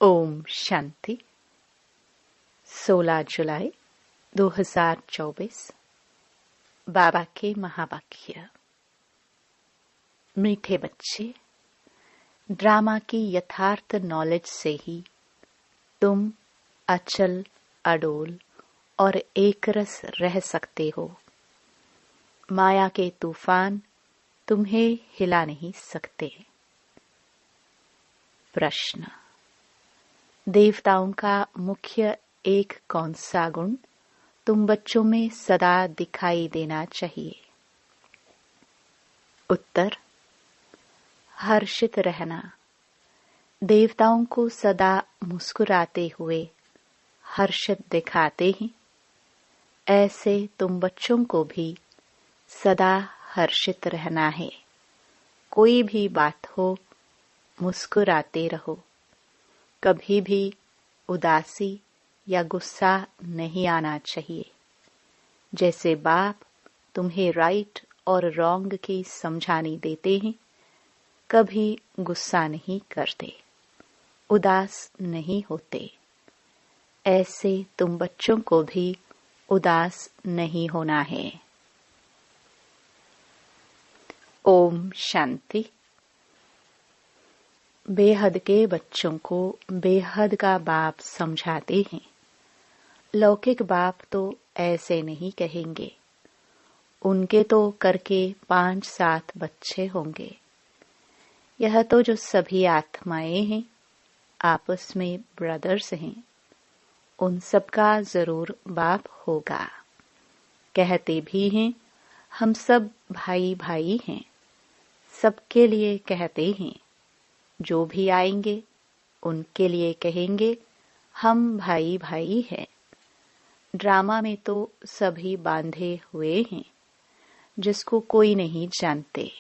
ओम शांति। 16 जुलाई 2024। बाबा के महावाक्य। मीठे बच्चे, ड्रामा की यथार्थ नॉलेज से ही तुम अचल, अडोल और एकरस रह सकते हो। माया के तूफान तुम्हें हिला नहीं सकते। प्रश्न: देवताओं का मुख्य एक कौन सा गुण तुम बच्चों में सदा दिखाई देना चाहिए? उत्तर: हर्षित रहना। देवताओं को सदा मुस्कुराते हुए हर्षित दिखाते हैं, ऐसे तुम बच्चों को भी सदा हर्षित रहना है। कोई भी बात हो, मुस्कुराते रहो। कभी भी उदासी या गुस्सा नहीं आना चाहिए। जैसे बाप तुम्हें राइट और रॉन्ग की समझानी देते हैं, कभी गुस्सा नहीं करते, उदास नहीं होते। ऐसे तुम बच्चों को भी उदास नहीं होना है। ओम शांति। बेहद के बच्चों को बेहद का बाप समझाते हैं। लौकिक बाप तो ऐसे नहीं कहेंगे। उनके तो करके 5-7 बच्चे होंगे। यह तो जो सभी आत्माएं हैं, आपस में ब्रदर्स हैं, उन सबका जरूर बाप होगा। कहते भी हैं हम सब भाई भाई हैं। सबके लिए कहते हैं, जो भी आएंगे उनके लिए कहेंगे हम भाई भाई हैं। ड्रामा में तो सभी बांधे हुए हैं, जिसको कोई नहीं जानते।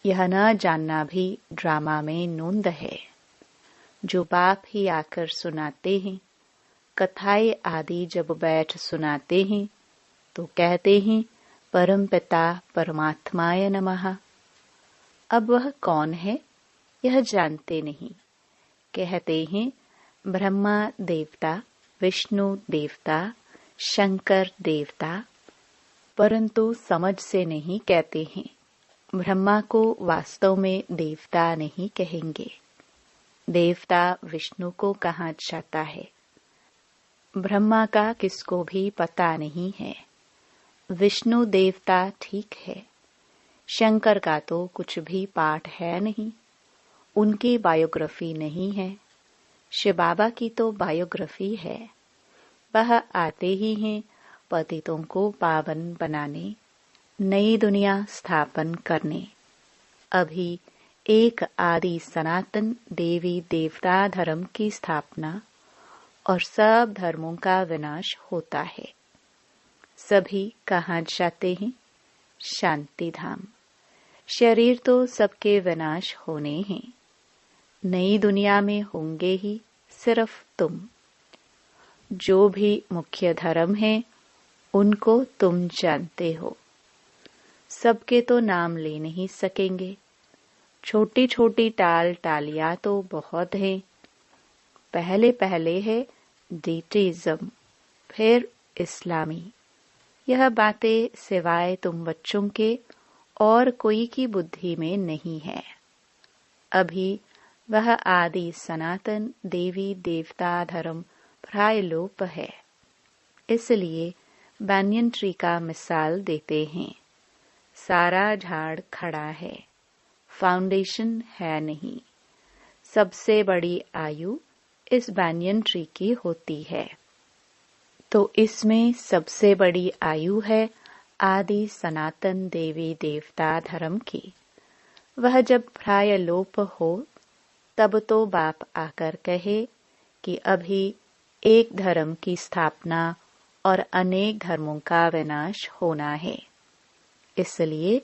यह न जानना भी ड्रामा में नूंद है। जो बाप ही आकर सुनाते हैं, कथाएं आदि जब बैठ सुनाते हैं, तो कहते हैं परम पिता परमात्माय नमः। अब वह कौन है यह जानते नहीं। कहते हैं ब्रह्मा देवता, विष्णु देवता, शंकर देवता, परंतु समझ से नहीं कहते हैं। ब्रह्मा को वास्तव में देवता नहीं कहेंगे। देवता विष्णु को कहा जाता है। ब्रह्मा का किसको भी पता नहीं है। विष्णु देवता ठीक है। शंकर का तो कुछ भी पाठ है नहीं। उनकी बायोग्राफी नहीं है। शिव बाबा की तो बायोग्राफी है। वह आते ही हैं पतितों को पावन बनाने, नई दुनिया स्थापन करने। अभी एक आदि सनातन देवी देवता धर्म की स्थापना और सब धर्मों का विनाश होता है। सभी कहाँ जाते हैं? शांति धाम। शरीर तो सबके विनाश होने हैं। नई दुनिया में होंगे ही सिर्फ तुम। जो भी मुख्य धर्म है उनको तुम जानते हो। सबके तो नाम ले नहीं सकेंगे। छोटी छोटी टाल टालियां तो बहुत हैं। पहले पहले है डीटीज्म, फिर इस्लामी। यह बातें सिवाय तुम बच्चों के और कोई की बुद्धि में नहीं है। अभी वह आदि सनातन देवी देवता धर्म प्राय लोप है। इसलिए banyan ट्री का मिसाल देते हैं। सारा झाड़ खड़ा है, फाउंडेशन है नहीं। सबसे बड़ी आयु इस banyan ट्री की होती है। तो इसमें सबसे बड़ी आयु है आदि सनातन देवी देवता धर्म की। वह जब प्राय लोप हो, तब तो बाप आकर कहे कि अभी एक धर्म की स्थापना और अनेक धर्मों का विनाश होना है। इसलिए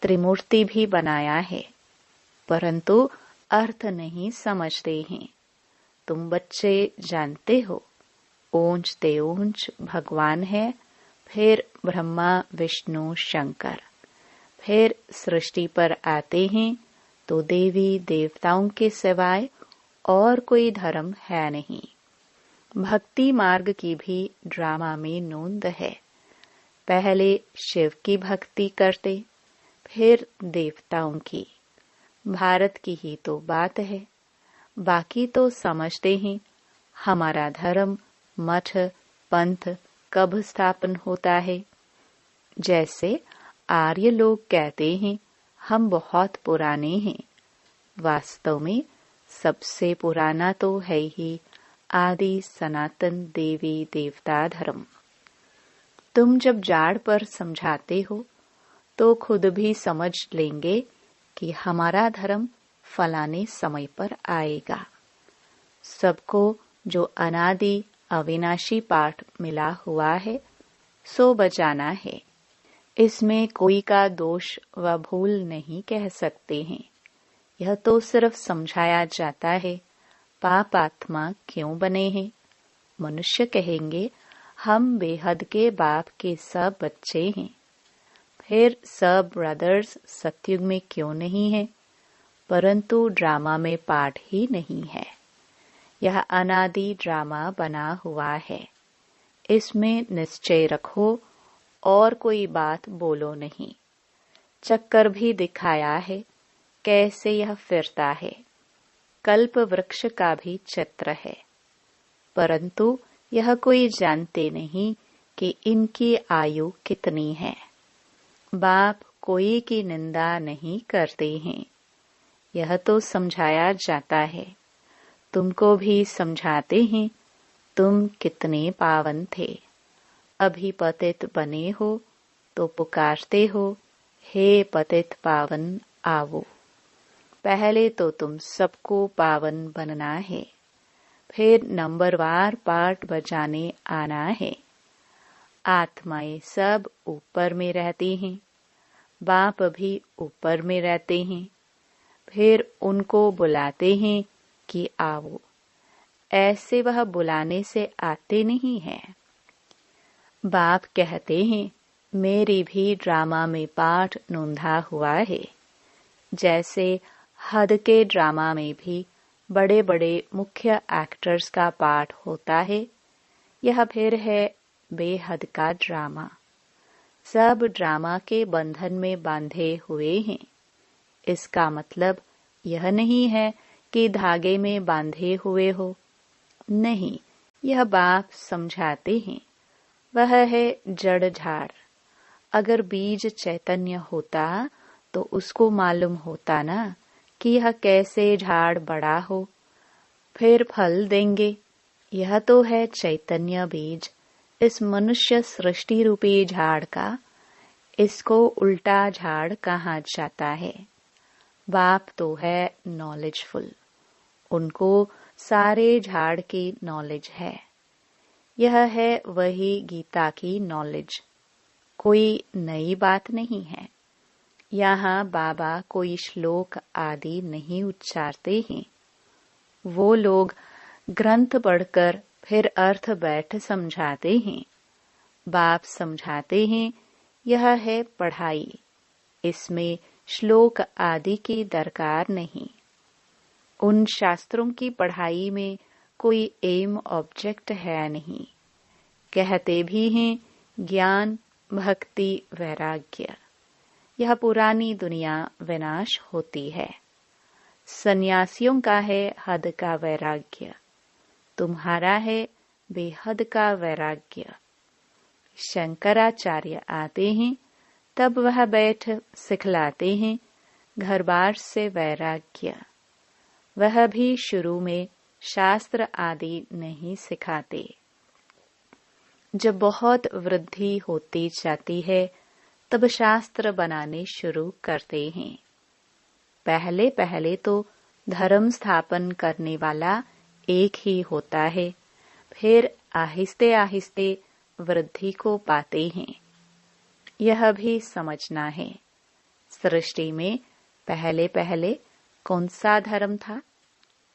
त्रिमूर्ति भी बनाया है, परंतु अर्थ नहीं समझते हैं। तुम बच्चे जानते हो, ऊंच ते ऊंच भगवान है, फिर ब्रह्मा विष्णु शंकर। फिर सृष्टि पर आते हैं तो देवी देवताओं के सिवाय और कोई धर्म है नहीं। भक्ति मार्ग की भी ड्रामा में नोंद है। पहले शिव की भक्ति करते, फिर देवताओं की। भारत की ही तो बात है। बाकी तो समझते हैं हमारा धर्म, मठ, पंथ कब स्थापन होता है। जैसे आर्य लोग कहते हैं हम बहुत पुराने हैं। वास्तव में सबसे पुराना तो है ही आदि सनातन देवी देवता धर्म। तुम जब जाड़ पर समझाते हो तो खुद भी समझ लेंगे कि हमारा धर्म फलाने समय पर आएगा। सबको जो अनादि अविनाशी पाठ मिला हुआ है सो बचाना है। इसमें कोई का दोष व भूल नहीं कह सकते हैं। यह तो सिर्फ समझाया जाता है पाप आत्मा क्यों बने हैं। मनुष्य कहेंगे हम बेहद के बाप के सब बच्चे हैं। फिर सब ब्रदर्स सतयुग में क्यों नहीं है? परंतु ड्रामा में पाठ ही नहीं है। यह अनादि ड्रामा बना हुआ है। इसमें निश्चय रखो और कोई बात बोलो नहीं। चक्कर भी दिखाया है कैसे यह फिरता है। कल्प वृक्ष का भी चित्र है, परंतु यह कोई जानते नहीं कि इनकी आयु कितनी है। बाप कोई की निंदा नहीं करते हैं। यह तो समझाया जाता है। तुमको भी समझाते हैं तुम कितने पावन थे। अभी पतित बने हो तो पुकारते हो हे पतित पावन आवो। पहले तो तुम सबको पावन बनना है, फिर नंबरवार पाठ बजाने आना है। आत्माएं सब ऊपर में रहती हैं, बाप भी ऊपर में रहते हैं। फिर उनको बुलाते हैं कि आओ। ऐसे वह बुलाने से आते नहीं हैं। बाप कहते हैं मेरी भी ड्रामा में पाठ नोंधा हुआ है। जैसे हद के ड्रामा में भी बड़े बड़े मुख्य एक्टर्स का पाठ होता है, यह फिर है बेहद का ड्रामा। सब ड्रामा के बंधन में बांधे हुए हैं। इसका मतलब यह नहीं है कि धागे में बांधे हुए हो। नहीं, यह बाप समझाते हैं। वह है जड़ झाड़। अगर बीज चैतन्य होता तो उसको मालूम होता ना कि यह कैसे झाड़ बड़ा हो, फिर फल देंगे। यह तो है चैतन्य बीज इस मनुष्य सृष्टि रूपी झाड़ का। इसको उल्टा झाड़ कहा जाता है। बाप तो है नॉलेजफुल, उनको सारे झाड़ की नॉलेज है। यह है वही गीता की नॉलेज, कोई नई बात नहीं है। यहाँ बाबा कोई श्लोक आदि नहीं उच्चारते हैं। वो लोग ग्रंथ पढ़कर फिर अर्थ बैठ समझाते हैं। बाप समझाते हैं यह है पढ़ाई, इसमें श्लोक आदि की दरकार नहीं। उन शास्त्रों की पढ़ाई में कोई एम ऑब्जेक्ट है नहीं। कहते भी हैं ज्ञान भक्ति वैराग्य। यह पुरानी दुनिया विनाश होती है। सन्यासियों का है हद का वैराग्य, तुम्हारा है बेहद का वैराग्य। शंकराचार्य आते हैं तब वह बैठ सिखलाते हैं घर बार से वैराग्य। वह भी शुरू में शास्त्र आदि नहीं सिखाते। जब बहुत वृद्धि होती जाती है तब शास्त्र बनाने शुरू करते हैं। पहले पहले तो धर्म स्थापन करने वाला एक ही होता है, फिर आहिस्ते आहिस्ते वृद्धि को पाते हैं। यह भी समझना है सृष्टि में पहले पहले कौन सा धर्म था।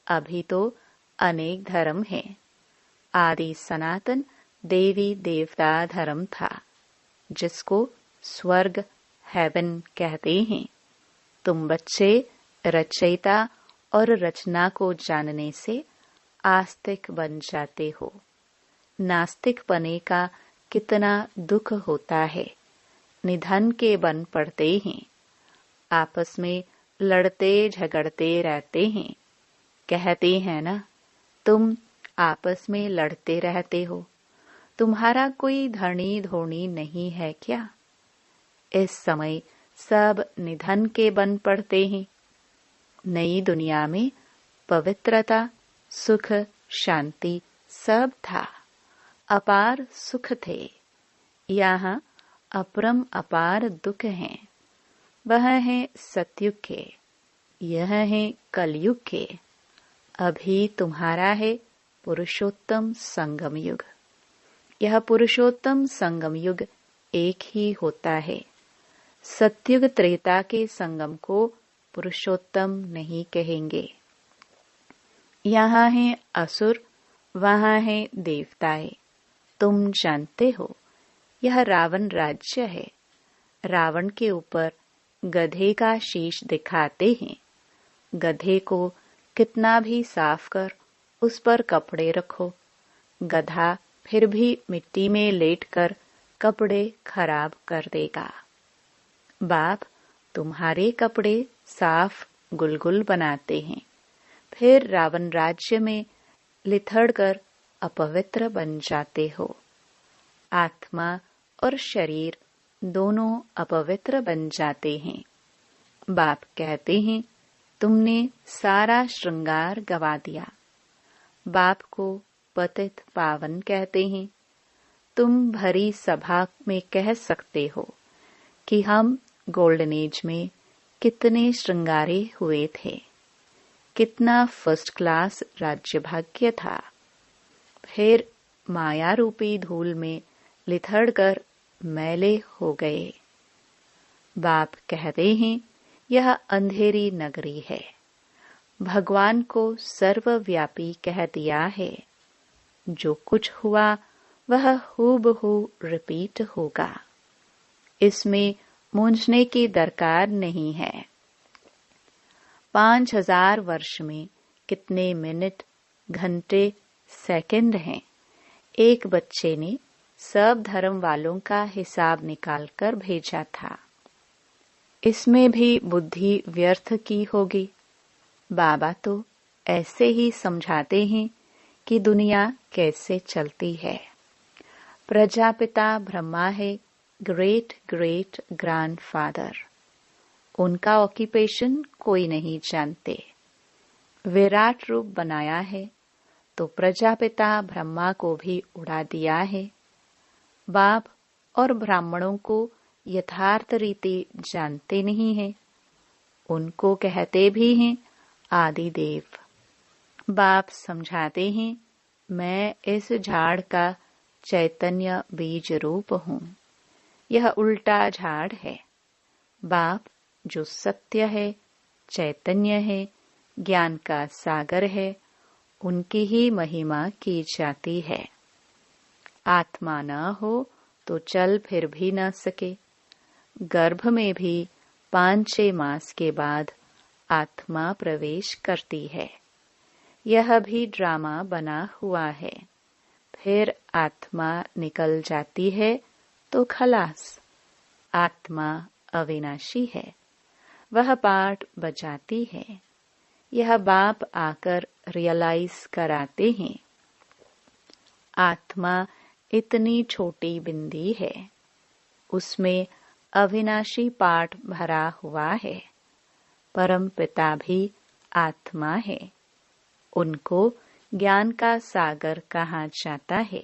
अभी तो अनेक धर्म हैं। आदि सनातन देवी देवता धर्म था, जिसको स्वर्ग हेवन कहते हैं। तुम बच्चे रचयिता और रचना को जानने से आस्तिक बन जाते हो। नास्तिक बने का कितना दुख होता है। निधन के बन पड़ते हैं, आपस में लड़ते झगड़ते रहते हैं। कहते हैं ना, तुम आपस में लड़ते रहते हो, तुम्हारा कोई धनी धोनी नहीं है क्या? इस समय सब निधन के बन पड़ते हैं। नई दुनिया में पवित्रता, सुख, शांति सब था। अपार सुख थे। यहाँ अपरम अपार दुख हैं। वह है सतयुग के, यह है कलयुग के। अभी तुम्हारा है पुरुषोत्तम संगम युग। यह पुरुषोत्तम संगम युग एक ही होता है। सतयुग त्रेता के संगम को पुरुषोत्तम नहीं कहेंगे। यहाँ है असुर, वहाँ है देवताएं। तुम जानते हो, यह रावण राज्य है। रावण के ऊपर गधे का शीश दिखाते हैं। गधे को कितना भी साफ कर उस पर कपड़े रखो, गधा फिर भी मिट्टी में लेटकर कपड़े खराब कर देगा। बाप तुम्हारे कपड़े साफ गुलगुल बनाते हैं, फिर रावण राज्य में लिथड़कर अपवित्र बन जाते हो। आत्मा और शरीर दोनों अपवित्र बन जाते हैं। बाप कहते हैं, तुमने सारा श्रृंगार गवा दिया। बाप को पतित पावन कहते हैं। तुम भरी सभा में कह सकते हो कि हम गोल्डन एज में कितने श्रृंगारे हुए थे, कितना फर्स्ट क्लास राज्य भाग्य था। फिर माया रूपी धूल में लिथड़कर मैले हो गए। बाप कहते हैं, यह अंधेरी नगरी है। भगवान को सर्वव्यापी कह दिया है। जो कुछ हुआ वह हूबहू रिपीट होगा। इसमें मूंझने की दरकार नहीं है। 5000 वर्ष में कितने मिनट, घंटे, सेकंड हैं। एक बच्चे ने सब धर्म वालों का हिसाब निकालकर भेजा था। इसमें भी बुद्धि व्यर्थ की होगी। बाबा तो ऐसे ही समझाते हैं कि दुनिया कैसे चलती है। प्रजापिता ब्रह्मा है ग्रेट ग्रेट ग्रैंडफादर। उनका ऑक्यूपेशन कोई नहीं जानते। विराट रूप बनाया है तो प्रजापिता ब्रह्मा को भी उड़ा दिया है। बाप और ब्राह्मणों को यथार्थ रीति जानते नहीं है। उनको कहते भी हैं आदि देव। बाप समझाते हैं, मैं इस झाड़ का चैतन्य बीज रूप हूँ। यह उल्टा झाड़ है। बाप जो सत्य है, चैतन्य है, ज्ञान का सागर है, उनकी ही महिमा की जाती है। आत्मा न हो तो चल फिर भी न सके। गर्भ में भी 5-6 मास के बाद आत्मा प्रवेश करती है। यह भी ड्रामा बना हुआ है। फिर आत्मा निकल जाती है तो खलास। आत्मा अविनाशी है, वह पाठ बजाती है। यह बाप आकर रियलाइज कराते हैं। आत्मा इतनी छोटी बिंदी है, उसमें अविनाशी पाठ भरा हुआ है। परम पिता भी आत्मा है। उनको ज्ञान का सागर कहा जाता है।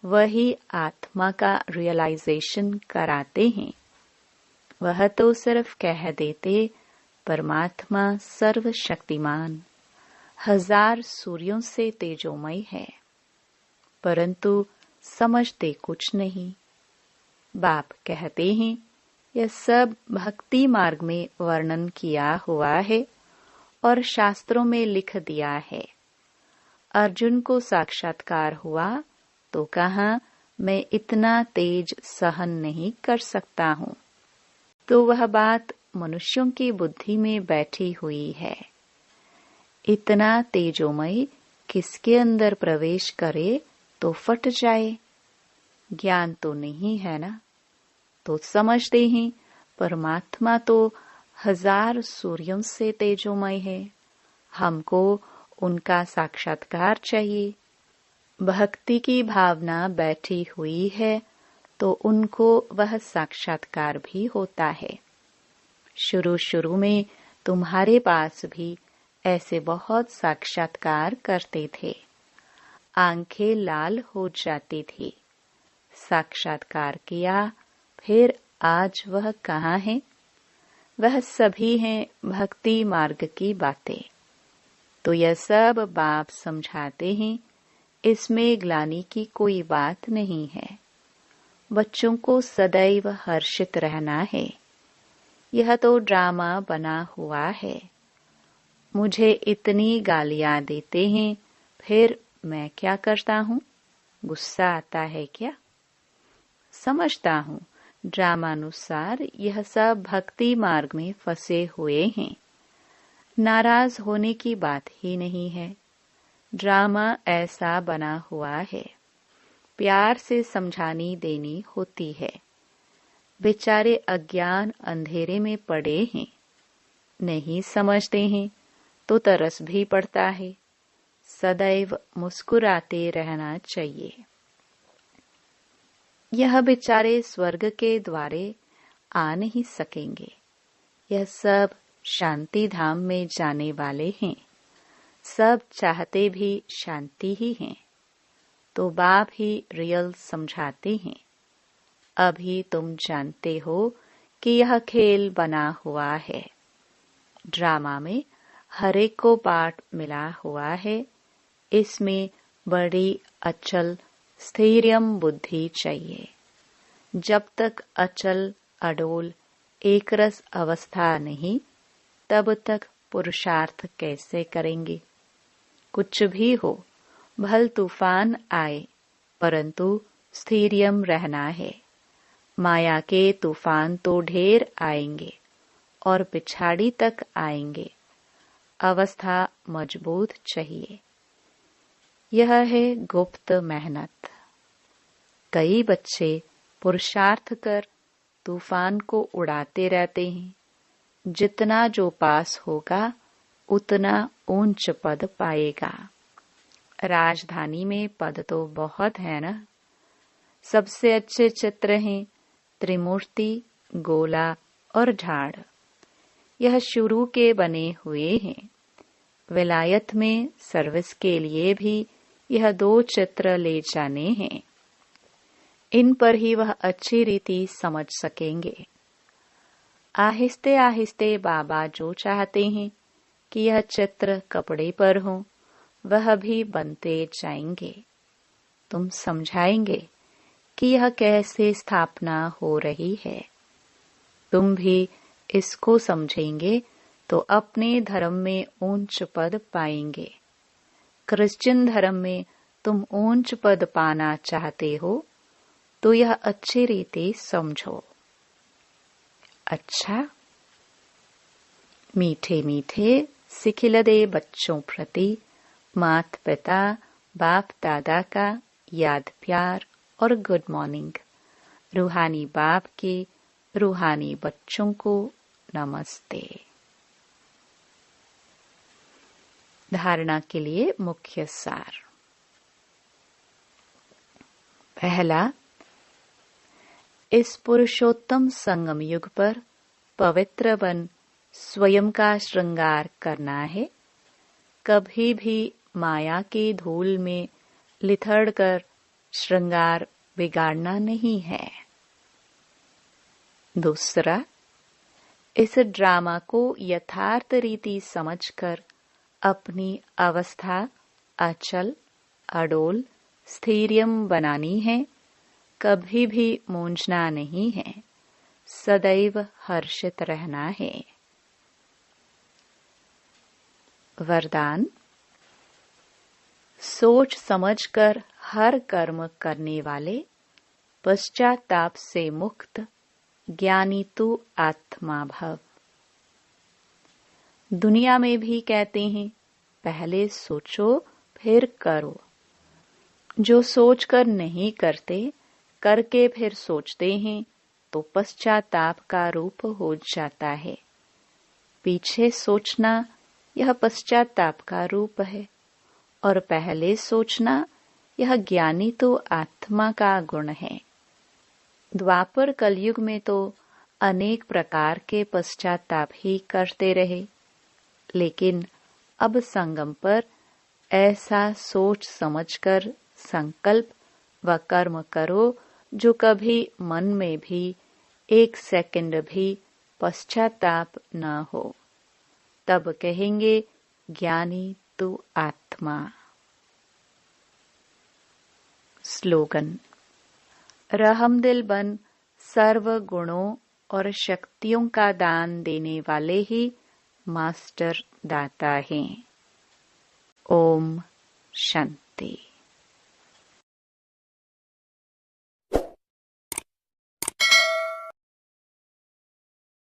वही आत्मा का रियलाइजेशन कराते हैं। वह तो सिर्फ कह देते, परमात्मा सर्वशक्तिमान 1000 सूर्यों से तेजोमय है, परंतु समझते कुछ नहीं। बाप कहते हैं, यह सब भक्ति मार्ग में वर्णन किया हुआ है और शास्त्रों में लिख दिया है। अर्जुन को साक्षात्कार हुआ तो कहा, मैं इतना तेज सहन नहीं कर सकता हूँ। तो वह बात मनुष्यों की बुद्धि में बैठी हुई है। इतना तेजोमय किसके अंदर प्रवेश करे तो फट जाए। ज्ञान तो नहीं है ना, तो समझते हैं परमात्मा तो 1000 सूर्यों से तेजोमय है, हमको उनका साक्षात्कार चाहिए। भक्ति की भावना बैठी हुई है तो उनको वह साक्षात्कार भी होता है। शुरू शुरू में तुम्हारे पास भी ऐसे बहुत साक्षात्कार करते थे, आंखें लाल हो जाती थी। साक्षात्कार किया, फिर आज वह कहाँ है? वह सभी हैं भक्ति मार्ग की बातें। तो यह सब बाप समझाते हैं, इसमें ग्लानि की कोई बात नहीं है। बच्चों को सदैव हर्षित रहना है। यह तो ड्रामा बना हुआ है। मुझे इतनी गालियां देते हैं, फिर मैं क्या करता हूँ? गुस्सा आता है क्या? समझता हूँ ड्रामानुसार यह सब भक्ति मार्ग में फंसे हुए हैं। नाराज होने की बात ही नहीं है। ड्रामा ऐसा बना हुआ है, प्यार से समझानी देनी होती है। बेचारे अज्ञान अंधेरे में पड़े हैं, नहीं समझते हैं तो तरस भी पड़ता है। सदैव मुस्कुराते रहना चाहिए। यह बेचारे स्वर्ग के द्वारे आ नहीं सकेंगे। यह सब शांति धाम में जाने वाले हैं। सब चाहते भी शांति ही हैं। तो बाप ही रियल समझाते हैं। अभी तुम जानते हो कि यह खेल बना हुआ है। ड्रामा में हर एक को पार्ट मिला हुआ है। इसमें बड़ी अचल स्थिरम बुद्धि चाहिए। जब तक अचल अडोल एकरस अवस्था नहीं, तब तक पुरुषार्थ कैसे करेंगे? कुछ भी हो, भल तूफान आए, परंतु स्थिरम रहना है। माया के तूफान तो ढेर आएंगे और पिछाड़ी तक आएंगे। अवस्था मजबूत चाहिए। यह है गुप्त मेहनत। कई बच्चे पुरुषार्थ कर तूफान को उड़ाते रहते हैं। जितना जो पास होगा उतना ऊंच पद पाएगा। राजधानी में पद तो बहुत है ना। सबसे अच्छे चित्र हैं त्रिमूर्ति, गोला और झाड़। यह शुरू के बने हुए हैं। विलायत में सर्विस के लिए भी यह 2 चित्र ले जाने हैं। इन पर ही वह अच्छी रीति समझ सकेंगे। आहिस्ते आहिस्ते बाबा जो चाहते हैं कि यह चित्र कपड़े पर हो, वह भी बनते जाएंगे। तुम समझाएंगे कि यह कैसे स्थापना हो रही है। तुम भी इसको समझेंगे तो अपने धर्म में ऊंच पद पाएंगे। क्रिश्चियन धर्म में तुम ऊंच पद पाना चाहते हो तो यह अच्छी रीति समझो। अच्छा, मीठे मीठे सिखिलदे बच्चों प्रति माता पिता बाप दादा का याद प्यार और गुड मॉर्निंग। रूहानी बाप के रूहानी बच्चों को नमस्ते। धारणा के लिए मुख्य सार। पहला, इस पुरुषोत्तम संगम युग पर पवित्र बन स्वयं का श्रृंगार करना है। कभी भी माया की धूल में लिथड़ कर श्रृंगार बिगाड़ना नहीं है। दूसरा, इस ड्रामा को यथार्थ रीति समझकर अपनी अवस्था अचल अडोल स्थिरम बनानी है। कभी भी मूंझना नहीं है। सदैव हर्षित रहना है। वरदान, सोच समझकर हर कर्म करने वाले, पश्चाताप से मुक्त, ज्ञानी तू आत्मा भव। दुनिया में भी कहते हैं पहले सोचो फिर करो। जो सोचकर नहीं करते, करके फिर सोचते हैं तो पश्चाताप का रूप हो जाता है। पीछे सोचना यह पश्चाताप का रूप है और पहले सोचना यह ज्ञानी तो आत्मा का गुण है। द्वापर कलयुग में तो अनेक प्रकार के पश्चाताप ही करते रहे, लेकिन अब संगम पर ऐसा सोच समझकर संकल्प व कर्म करो जो कभी मन में भी एक सेकंड भी पश्चाताप न हो। तब कहेंगे ज्ञानी तू आत्मा। स्लोगन। रहमदिल बन सर्व गुणों और शक्तियों का दान देने वाले ही मास्टर दाता हैं। ओम शांति।